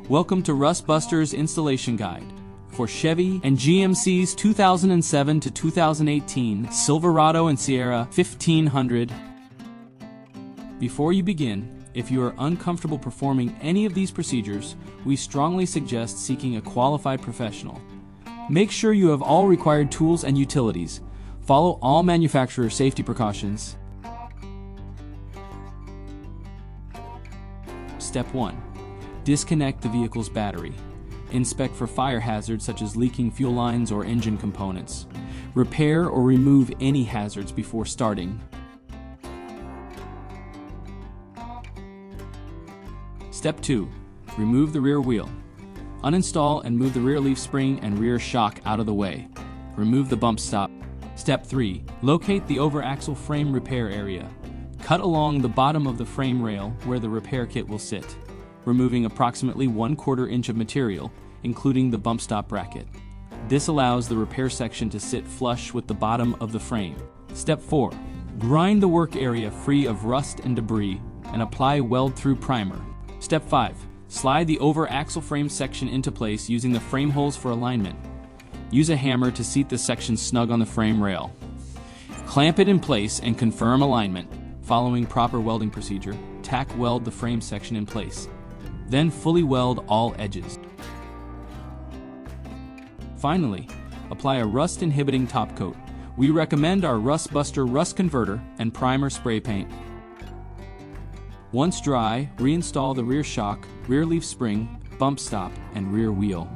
Welcome to Rustbuster's Installation Guide for Chevy and GMC's 2007 to 2018 Silverado and Sierra 1500. Before you begin, if you are uncomfortable performing any of these procedures, we strongly suggest seeking a qualified professional. Make sure you have all required tools and utilities. Follow all manufacturer safety precautions. Step 1. Disconnect the vehicle's battery. Inspect for fire hazards such as leaking fuel lines or engine components. Repair or remove any hazards before starting. Step 2. Remove the rear wheel. Uninstall and move the rear leaf spring and rear shock out of the way. Remove the bump stop. Step 3. Locate the over-axle frame repair area. Cut along the bottom of the frame rail where the repair kit will sit, removing approximately 1/4 inch of material, including the bump stop bracket. This allows the repair section to sit flush with the bottom of the frame. Step 4. Grind the work area free of rust and debris and apply weld-through primer. Step 5. Slide the over-axle frame section into place using the frame holes for alignment. Use a hammer to seat the section snug on the frame rail. Clamp it in place and confirm alignment. Following proper welding procedure, tack weld the frame section in place. Then fully weld all edges. Finally, apply a rust-inhibiting top coat. We recommend our Rustbuster Rust Converter and Primer spray paint. Once dry, reinstall the rear shock, rear leaf spring, bump stop, and rear wheel.